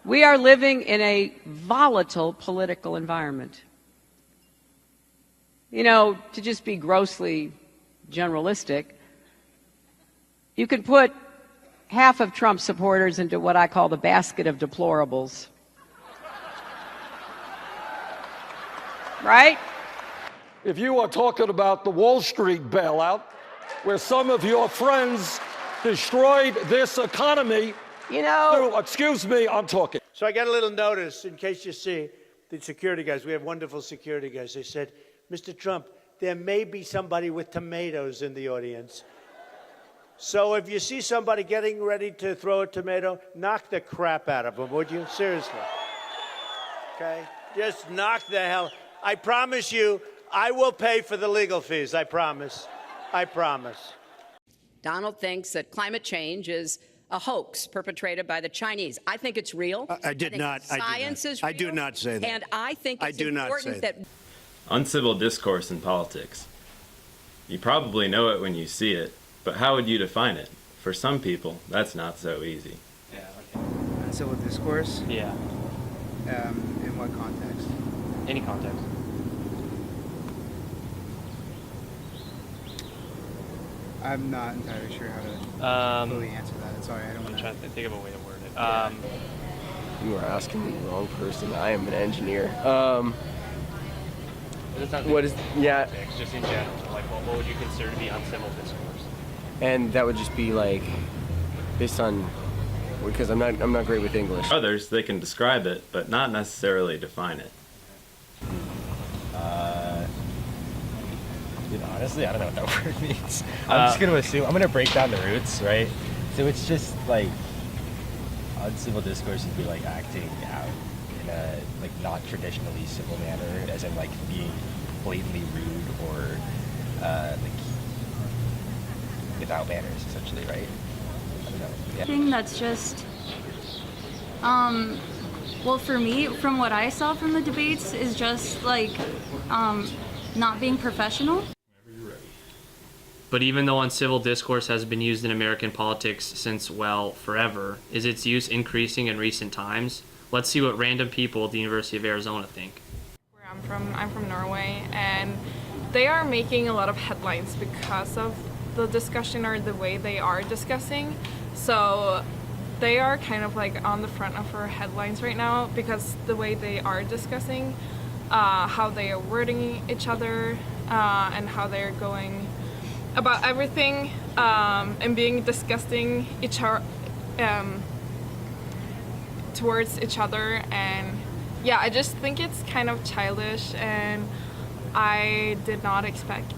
We are living in a volatile political environment. You know, to just be grossly generalistic, you can put half of Trump supporters into what I call the basket of deplorables. Right? If you are talking about the Wall Street bailout, where some of your friends destroyed this economy, excuse me, I'm talking. So I got a little notice, in case you see, the security guys, we have wonderful security guys. They said, Mr. Trump, there may be somebody with tomatoes in the audience. So if you see somebody getting ready to throw a tomato, knock the crap out of them, would you? Seriously. Okay? Just knock the hell. I promise you, I will pay for the legal fees. I promise. I promise. Donald thinks that climate change is a hoax perpetrated by the Chinese. I think it's real. I did not. Science is real. I do not say that. And I think it's important that... Uncivil discourse in politics. You probably know it when you see it, but how would you define it? For some people, that's not so easy. Yeah, okay. Uncivil discourse? Yeah. In what context? Any context. I'm not entirely sure how to fully answer that. Sorry, I don't I'm trying to think of a way to word it. You are asking the wrong person. I am an engineer. What is, yeah. Just in general, like what would you consider to be uncivil discourse? And that would just be like, based on, because I'm not great with English. Others, they can describe it, but not necessarily define it. Honestly, I don't know what that word means. I'm just gonna assume, I'm gonna break down the roots, right? So it's just like, uncivil discourse would be like acting out in a like not traditionally civil manner, as in like being blatantly rude or like without manners, essentially, right? I don't know. Yeah. I think that's just, well, for me, from what I saw from the debates, is just like not being professional. But even though uncivil discourse has been used in American politics since, well, forever, is its use increasing in recent times? Let's see what random people at the University of Arizona think. Where I'm from Norway, and they are making a lot of headlines because of the discussion or the way they are discussing. So they are kind of like on the front of our headlines right now because the way they are discussing, how they are wording each other, and how they're going about everything, and being disgusting towards each other. And yeah, I just think it's kind of childish, and I did not expect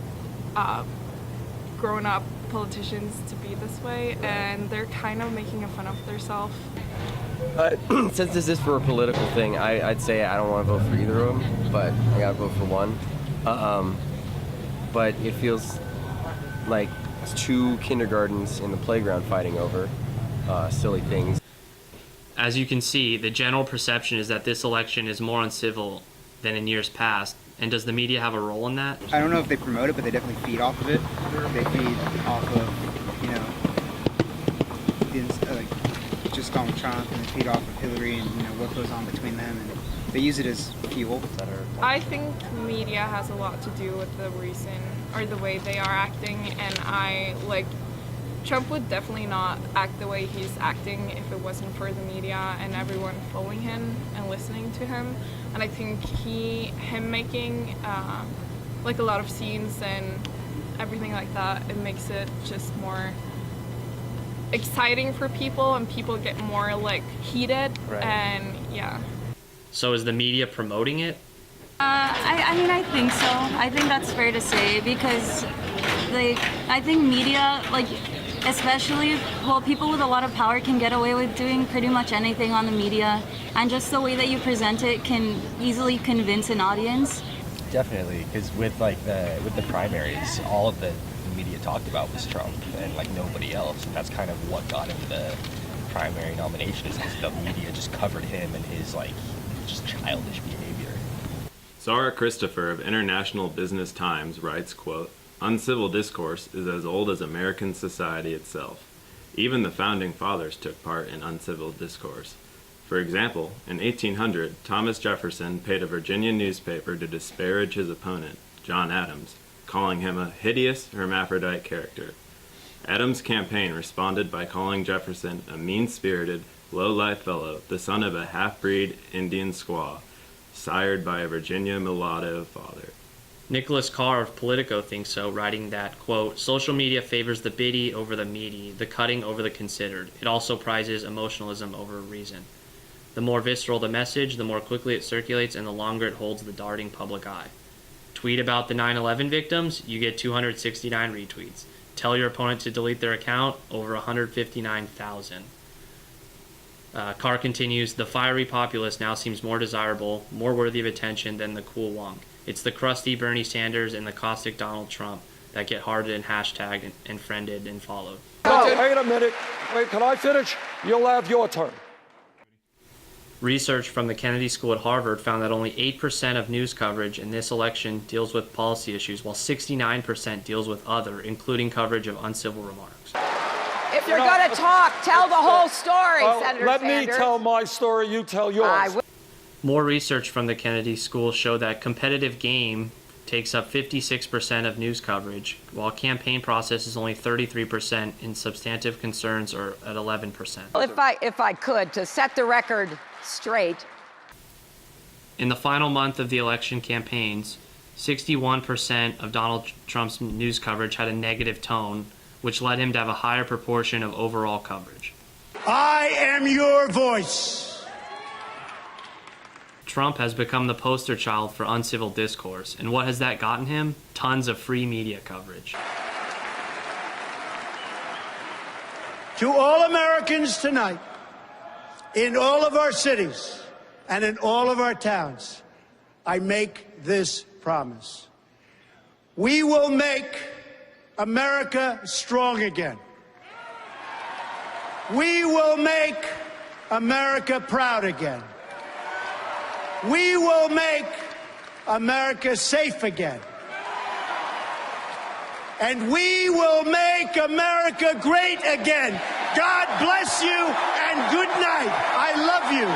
grown-up politicians to be this way, and they're kind of making fun of themselves. Since this is for a political thing, I'd say I don't want to vote for either of them, but I gotta vote for one. But it feels like it's two kindergartens in the playground fighting over silly things. As you can see, the general perception is that this election is more uncivil than in years past. And does the media have a role in that? I don't know if they promote it, but they definitely feed off of it. They feed off of, just Donald Trump, and they feed off of Hillary and, what goes on between them. And they use it as fuel. I think media has a lot to do with the reason or the way they are acting, and Trump would definitely not act the way he's acting if it wasn't for the media and everyone following him and listening to him. And I think him making a lot of scenes and everything like that, it makes it just more exciting for people, and people get more heated. Right. And yeah. So is the media promoting it? I think so. I think that's fair to say, because I think media, especially, people with a lot of power can get away with doing pretty much anything on the media, and just the way that you present it can easily convince an audience. Definitely, because with the primaries, all of the media talked about was Trump and nobody else. And that's kind of what got him the primary nomination, is because the media just covered him and his just childish behavior. Zara Christopher of International Business Times writes, quote, "Uncivil discourse is as old as American society itself. Even the founding fathers took part in uncivil discourse. For example, in 1800, Thomas Jefferson paid a Virginia newspaper to disparage his opponent, John Adams, calling him a hideous hermaphrodite character. Adams' campaign responded by calling Jefferson a mean-spirited, low-life fellow, the son of a half-breed Indian squaw, sired by a Virginia mulatto father. Nicholas Carr of Politico thinks so, writing that, quote, social media favors the bitty over the meaty, the cutting over the considered. It also prizes emotionalism over reason. The more visceral the message, the more quickly it circulates and the longer it holds the darting public eye. Tweet about the 9/11 victims, you get 269 retweets. Tell your opponent to delete their account, over 159,000. Carr continues, the fiery populace now seems more desirable, more worthy of attention than the cool wonk. It's the crusty Bernie Sanders and the caustic Donald Trump that get hearted and hashtagged and friended and followed. Oh, wait a minute. Wait, can I finish? You'll have your turn. Research from the Kennedy School at Harvard found that only 8% of news coverage in this election deals with policy issues, while 69% deals with other, including coverage of uncivil remarks. If you're going to talk, tell the whole story, Senator Let Sanders. me tell my story, you tell yours. More research from the Kennedy School showed that competitive game takes up 56% of news coverage, while campaign process is only 33% and substantive concerns are at 11%. Well, if I could, to set the record straight. In the final month of the election campaigns, 61% of Donald Trump's news coverage had a negative tone, which led him to have a higher proportion of overall coverage. I am your voice. Trump has become the poster child for uncivil discourse, and what has that gotten him? Tons of free media coverage. To all Americans tonight, in all of our cities and in all of our towns, I make this promise. We will make America strong again. We will make America proud again. We will make America safe again. And we will make America great again. God bless you and good night. I love you.